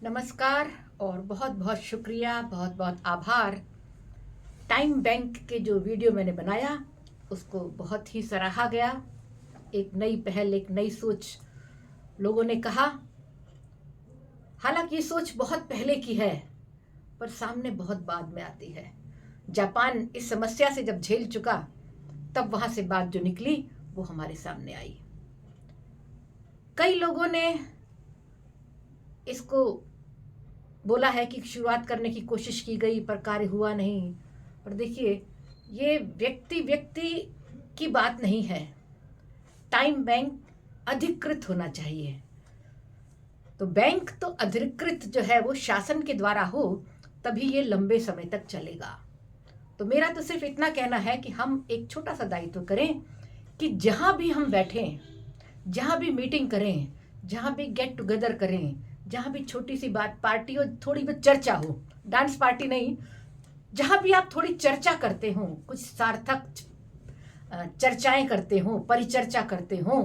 नमस्कार और बहुत बहुत शुक्रिया, बहुत बहुत आभार। टाइम बैंक के जो वीडियो मैंने बनाया उसको बहुत ही सराहा गया। एक नई पहल, एक नई सोच लोगों ने कहा। हालांकि ये सोच बहुत पहले की है पर सामने बहुत बाद में आती है। जापान इस समस्या से जब झेल चुका तब वहां से बात जो निकली वो हमारे सामने आई। कई लोगों ने इसको बोला है कि शुरुआत करने की कोशिश की गई पर कार्य हुआ नहीं। पर देखिए, ये व्यक्ति व्यक्ति की बात नहीं है। टाइम बैंक अधिकृत होना चाहिए। तो बैंक तो अधिकृत जो है वो शासन के द्वारा हो तभी ये लंबे समय तक चलेगा। तो मेरा तो सिर्फ इतना कहना है कि हम एक छोटा सा दायित्व करें कि जहां भी हम बैठें, जहां भी मीटिंग करें, जहां भी गेट टुगेदर करें, जहां भी छोटी सी बात पार्टी हो, थोड़ी बहुत चर्चा हो, डांस पार्टी नहीं, जहां भी आप थोड़ी चर्चा करते हो, कुछ सार्थक चर्चाएं करते हो, परिचर्चा करते हो,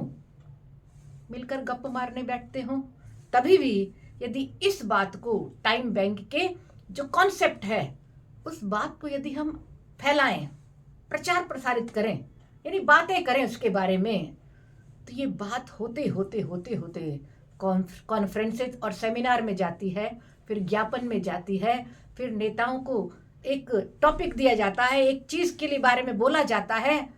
मिलकर गप मारने बैठते हो, तभी भी यदि इस बात को टाइम बैंक के जो कॉन्सेप्ट है उस बात को यदि हम फैलाएं, प्रचार प्रसारित करें, यानी बातें करें उसके बारे में, तो ये बात होते होते होते होते कॉन्फ्रेंसेस और सेमिनार में जाती है, फिर ज्ञापन में जाती है, फिर नेताओं को एक टॉपिक दिया जाता है, एक चीज के लिए बारे में बोला जाता है,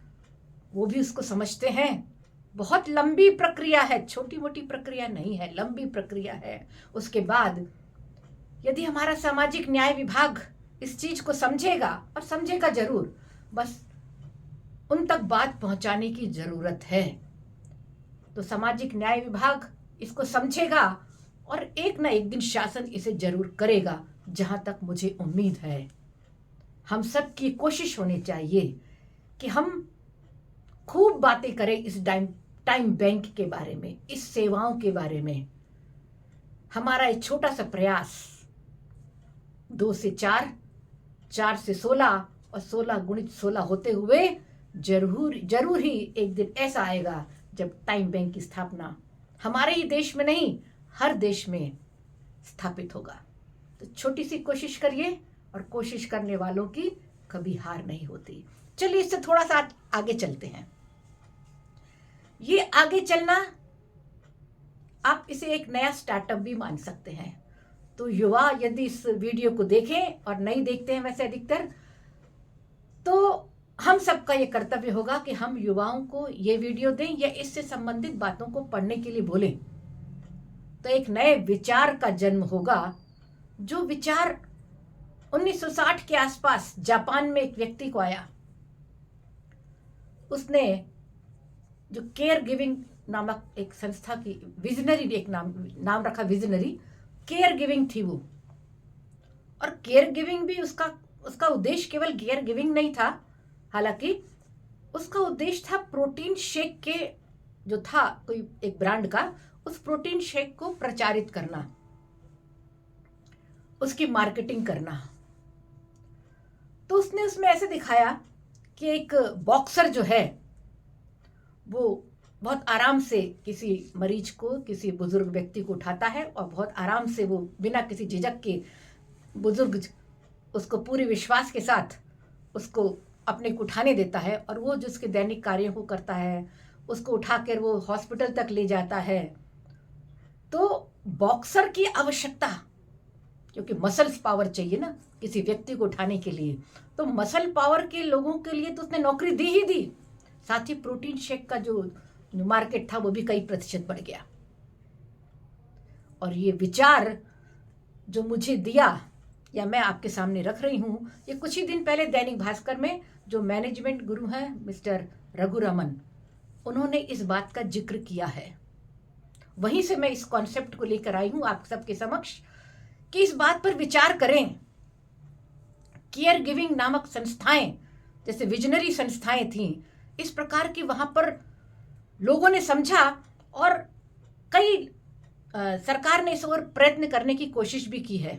वो भी उसको समझते हैं। बहुत लंबी प्रक्रिया है, छोटी मोटी प्रक्रिया नहीं है, लंबी प्रक्रिया है। उसके बाद यदि हमारा सामाजिक न्याय विभाग इस चीज को समझेगा, और समझेगा जरूर, बस उन तक बात पहुंचाने की जरूरत है। तो सामाजिक न्याय विभाग इसको समझेगा और एक ना एक दिन शासन इसे जरूर करेगा, जहां तक मुझे उम्मीद है। हम सब की कोशिश होनी चाहिए कि हम खूब बातें करें इस टाइम बैंक के बारे में, इस सेवाओं के बारे में। हमारा एक छोटा सा प्रयास 2 से 4, 4 से 16 और 16 गुणित 16 होते हुए जरूर ही एक दिन ऐसा आएगा जब टाइम बैंक की स्थापना हमारे ही देश में नहीं, हर देश में स्थापित होगा। तो छोटी सी कोशिश करिए, और कोशिश करने वालों की कभी हार नहीं होती। चलिए इससे थोड़ा सा आगे चलते हैं। ये आगे चलना, आप इसे एक नया स्टार्टअप भी मान सकते हैं। तो युवा यदि इस वीडियो को देखें, और नहीं देखते हैं वैसे अधिकतर, तो हम सबका ये कर्तव्य होगा कि हम युवाओं को ये वीडियो दें या इससे संबंधित बातों को पढ़ने के लिए बोलें। तो एक नए विचार का जन्म होगा, जो विचार 1960 के आसपास जापान में एक व्यक्ति को आया। उसने जो केयर गिविंग नामक एक संस्था की विजनरी, एक नाम रखा विजनरी, केयर गिविंग थी वो। और केयर गिविंग भी उसका उद्देश्य केवल केयर गिविंग नहीं था। हालांकि उसका उद्देश्य था प्रोटीन शेक के जो था कोई एक ब्रांड का, उस प्रोटीन शेक को प्रचारित करना, उसकी मार्केटिंग करना। तो उसने उसमें ऐसे दिखाया कि एक बॉक्सर जो है वो बहुत आराम से किसी मरीज को, किसी बुजुर्ग व्यक्ति को उठाता है, और बहुत आराम से वो बिना किसी झिझक के बुजुर्ग उसको पूरे विश्वास के साथ उसको अपने को उठाने देता है, और वो जो उसके दैनिक कार्यों को करता है, उसको उठाकर वो हॉस्पिटल तक ले जाता है। तो बॉक्सर की आवश्यकता, क्योंकि मसल्स पावर चाहिए ना किसी व्यक्ति को उठाने के लिए, तो मसल पावर के लोगों के लिए तो उसने नौकरी दी ही दी, साथ ही प्रोटीन शेक का जो मार्केट था वो भी कई % बढ़ गया। और ये विचार जो मुझे दिया, या मैं आपके सामने रख रही हूं, ये कुछ ही दिन पहले दैनिक भास्कर में जो मैनेजमेंट गुरु हैं मिस्टर रघुरमन, उन्होंने इस बात का जिक्र किया है। वहीं से मैं इस कॉन्सेप्ट को लेकर आई हूं आप सबके समक्ष कि इस बात पर विचार करें। केयर गिविंग नामक संस्थाएं, जैसे विजनरी संस्थाएं थीं, इस प्रकार की वहां पर लोगों ने समझा, और कई सरकार ने इस ओर प्रयत्न करने की कोशिश भी की है।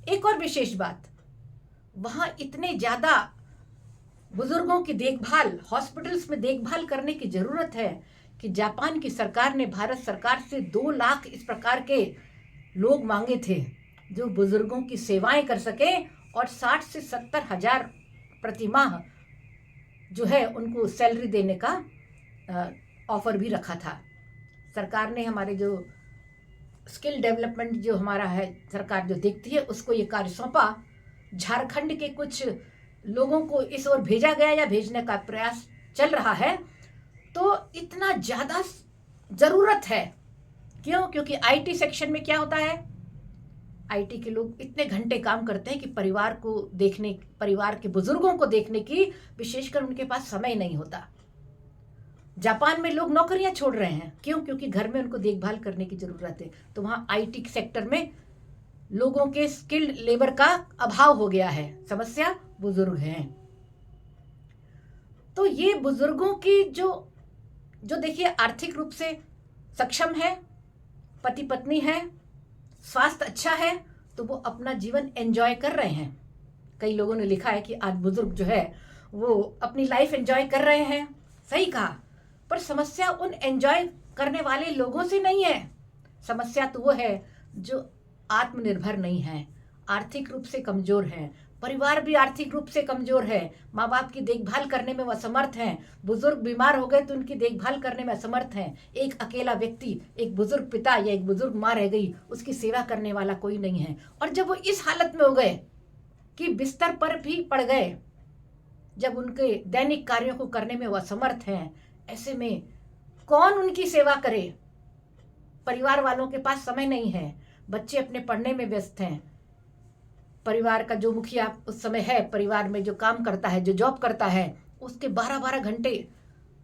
एक और विशेष बात, वहां इतने ज्यादा बुजुर्गों की देखभाल, हॉस्पिटल्स में देखभाल करने की जरूरत है कि जापान की सरकार ने भारत सरकार से 2 लाख इस प्रकार के लोग मांगे थे जो बुजुर्गों की सेवाएं कर सकें और 60 से 70 हजार प्रति माह जो है उनको सैलरी देने का ऑफर भी रखा था। सरकार ने हमारे जो स्किल डेवलपमेंट जो हमारा है सरकार जो देखती है उसको ये कार्य सौंपा। झारखंड के कुछ लोगों को इस ओर भेजा गया या भेजने का प्रयास चल रहा है। तो इतना ज़्यादा ज़रूरत है। क्यों? क्योंकि आईटी सेक्शन में क्या होता है, आईटी के लोग इतने घंटे काम करते हैं कि परिवार को देखने, परिवार के बुजुर्गों को देखने की विशेषकर उनके पास समय नहीं होता। जापान में लोग नौकरियां छोड़ रहे हैं। क्यों? क्योंकि घर में उनको देखभाल करने की जरूरत है। तो वहाँ आईटी सेक्टर में लोगों के स्किल्ड लेबर का अभाव हो गया है। समस्या बुजुर्ग हैं। तो ये बुजुर्गों की जो देखिए आर्थिक रूप से सक्षम है, पति पत्नी है, स्वास्थ्य अच्छा है, तो वो अपना जीवन एंजॉय कर रहे हैं। कई लोगों ने लिखा है कि आज बुजुर्ग जो है वो अपनी लाइफ एंजॉय कर रहे हैं। सही कहा, पर समस्या उन एंजॉय करने वाले लोगों से नहीं है। समस्या तो वो है जो आत्मनिर्भर नहीं है, आर्थिक रूप से कमजोर है, परिवार भी आर्थिक रूप से कमजोर है, माँ बाप की देखभाल करने में वो असमर्थ हैं। बुजुर्ग बीमार हो गए तो उनकी देखभाल करने में असमर्थ हैं। एक अकेला व्यक्ति, एक बुजुर्ग पिता या एक बुजुर्ग माँ रह गई, उसकी सेवा करने वाला कोई नहीं है। और जब वो इस हालत में हो गए कि बिस्तर पर भी पड़ गए, जब उनके दैनिक कार्यों को करने में वो असमर्थ हैं, ऐसे में कौन उनकी सेवा करे? परिवार वालों के पास समय नहीं है, बच्चे अपने पढ़ने में व्यस्त हैं। परिवार का जो मुखिया उस समय है, परिवार में जो काम करता है, जो जॉब करता है, उसके 12-12 घंटे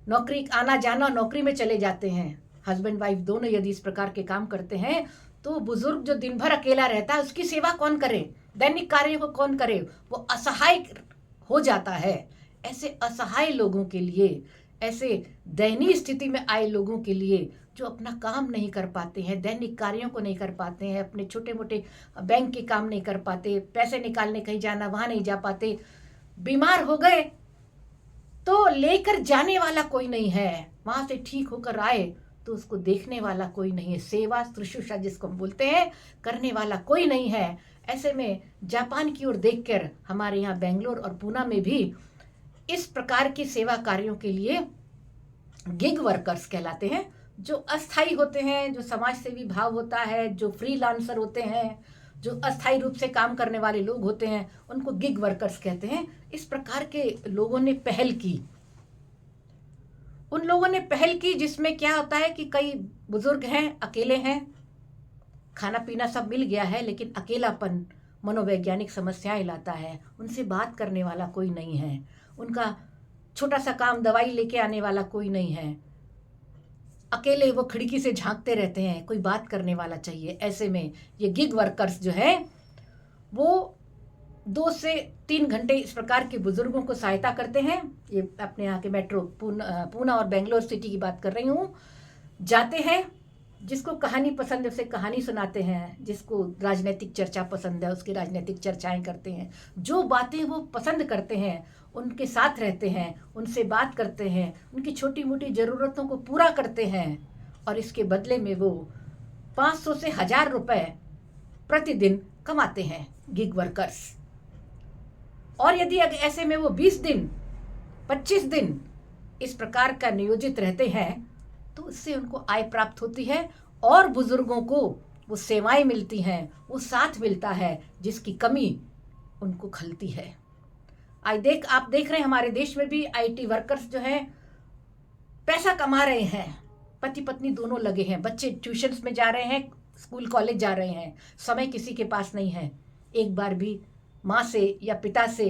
नौकरी आना जाना, नौकरी में चले जाते हैं। हस्बैंड वाइफ दोनों यदि इस प्रकार के काम करते हैं तो बुजुर्ग जो दिन भर अकेला रहता है उसकी सेवा कौन करे? दैनिक कार्यों को कौन करे? वो असहाय हो जाता है। ऐसे असहाय लोगों के लिए, ऐसे दयनीय स्थिति में आए लोगों के लिए जो अपना काम नहीं कर पाते हैं, दैनिक कार्यों को नहीं कर पाते हैं, अपने छोटे मोटे बैंक के काम नहीं कर पाते, पैसे निकालने कहीं जाना वहाँ नहीं जा पाते, बीमार हो गए तो लेकर जाने वाला कोई नहीं है, वहाँ से ठीक होकर आए तो उसको देखने वाला कोई नहीं है, सेवा शुश्रूषा जिसको हम बोलते हैं करने वाला कोई नहीं है। ऐसे में जापान की ओर देखकर हमारे यहाँ बेंगलोर और पूना में भी इस प्रकार की सेवा कार्यों के लिए गिग वर्कर्स कहलाते हैं, जो अस्थाई होते हैं, जो समाज सेवी भाव होता है, जो फ्रीलांसर होते हैं, जो अस्थाई रूप से काम करने वाले लोग होते हैं, उनको गिग वर्कर्स कहते हैं। इस प्रकार के लोगों ने पहल की, उन लोगों ने पहल की जिसमें क्या होता है कि कई बुजुर्ग हैं, अकेले हैं, खाना पीना सब मिल गया है, लेकिन अकेलापन मनोवैज्ञानिक समस्याएं लाता है। उनसे बात करने वाला कोई नहीं है, उनका छोटा सा काम दवाई लेके आने वाला कोई नहीं है, अकेले वो खिड़की से झांकते रहते हैं, कोई बात करने वाला चाहिए। ऐसे में ये गिग वर्कर्स जो है वो 2 से 3 घंटे इस प्रकार के बुजुर्गों को सहायता करते हैं। ये अपने यहाँ के मेट्रो पूना और बेंगलोर सिटी की बात कर रही हूँ। जाते हैं, जिसको कहानी पसंद है उसे कहानी सुनाते हैं, जिसको राजनीतिक चर्चा पसंद है उसकी राजनीतिक चर्चाएं करते हैं, जो बातें वो पसंद करते हैं उनके साथ रहते हैं, उनसे बात करते हैं, उनकी छोटी मोटी ज़रूरतों को पूरा करते हैं। और इसके बदले में वो 500 से 1000 रुपये प्रतिदिन कमाते हैं गिग वर्कर्स। और यदि ऐसे में वो 20 दिन 25 दिन इस प्रकार का नियोजित रहते हैं तो उससे उनको आय प्राप्त होती है और बुजुर्गों को वो सेवाएं मिलती हैं, वो साथ मिलता है जिसकी कमी उनको खलती है। आप देख रहे हैं हमारे देश में भी आईटी वर्कर्स जो हैं पैसा कमा रहे हैं, पति पत्नी दोनों लगे हैं, बच्चे ट्यूशन्स में जा रहे हैं, स्कूल कॉलेज जा रहे हैं, समय किसी के पास नहीं है। एक बार भी माँ से या पिता से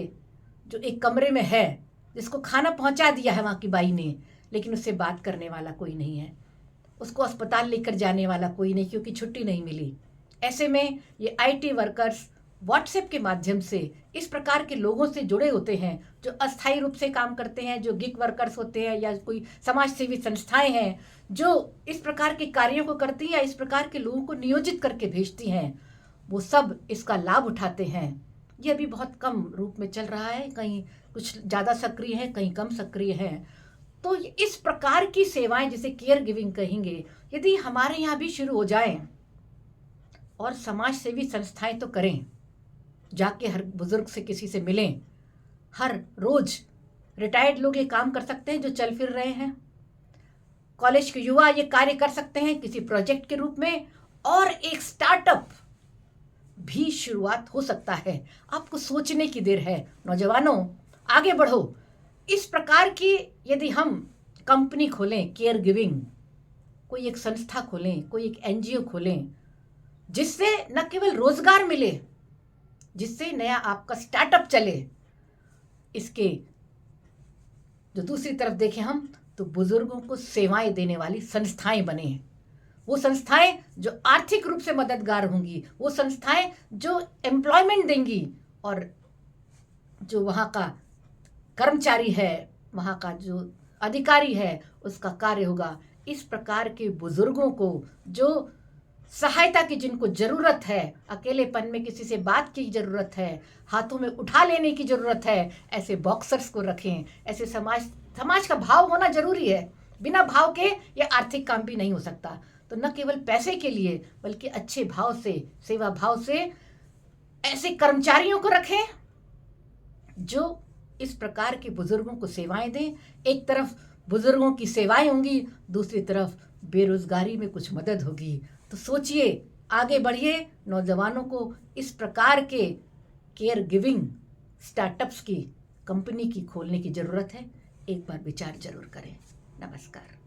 जो एक कमरे में है, जिसको खाना पहुंचा दिया है वहाँ की बाई ने, लेकिन उससे बात करने वाला कोई नहीं है, उसको अस्पताल लेकर जाने वाला कोई नहीं क्योंकि छुट्टी नहीं मिली। ऐसे में ये आईटी वर्कर्स व्हाट्सएप के माध्यम से इस प्रकार के लोगों से जुड़े होते हैं जो अस्थायी रूप से काम करते हैं, जो गिग वर्कर्स होते हैं या कोई समाज सेवी संस्थाएं हैं जो इस प्रकार के कार्यों को करती हैं या इस प्रकार के लोगों को नियोजित करके भेजती हैं, वो सब इसका लाभ उठाते हैं। ये अभी बहुत कम रूप में चल रहा है, कहीं कुछ ज़्यादा सक्रिय है, कहीं कम सक्रिय है। तो इस प्रकार की सेवाएं जिसे केयर गिविंग कहेंगे, यदि हमारे यहाँ भी शुरू हो जाएं और समाज सेवी संस्थाएं तो करें, जाके हर बुजुर्ग से किसी से मिलें। हर रोज रिटायर्ड लोग ये काम कर सकते हैं जो चल फिर रहे हैं। कॉलेज के युवा ये कार्य कर सकते हैं किसी प्रोजेक्ट के रूप में, और एक स्टार्टअप भी शुरुआत हो सकता है। आपको सोचने की देर है। नौजवानों, आगे बढ़ो। इस प्रकार की यदि हम कंपनी खोलें, केयर गिविंग, कोई एक संस्था खोलें, कोई एक एनजीओ खोलें, जिससे न केवल रोजगार मिले, जिससे नया आपका स्टार्टअप चले, इसके जो दूसरी तरफ देखें हम तो बुजुर्गों को सेवाएं देने वाली संस्थाएं बने। वो संस्थाएं जो आर्थिक रूप से मददगार होंगी, वो संस्थाएं जो एम्प्लॉयमेंट देंगी, और जो वहाँ का कर्मचारी है, वहाँ का जो अधिकारी है, उसका कार्य होगा इस प्रकार के बुजुर्गों को जो सहायता की जिनको ज़रूरत है, अकेलेपन में किसी से बात की ज़रूरत है, हाथों में उठा लेने की ज़रूरत है, ऐसे बॉक्सर्स को रखें। ऐसे समाज का भाव होना ज़रूरी है। बिना भाव के ये आर्थिक काम भी नहीं हो सकता। तो न केवल पैसे के लिए बल्कि अच्छे भाव से, सेवा भाव से ऐसे कर्मचारियों को रखें जो इस प्रकार के बुजुर्गों को सेवाएं दें। एक तरफ बुजुर्गों की सेवाएं होंगी, दूसरी तरफ बेरोजगारी में कुछ मदद होगी। तो सोचिए, आगे बढ़िए। नौजवानों को इस प्रकार के केयर गिविंग स्टार्टअप्स की कंपनी की खोलने की ज़रूरत है। एक बार विचार जरूर करें। नमस्कार।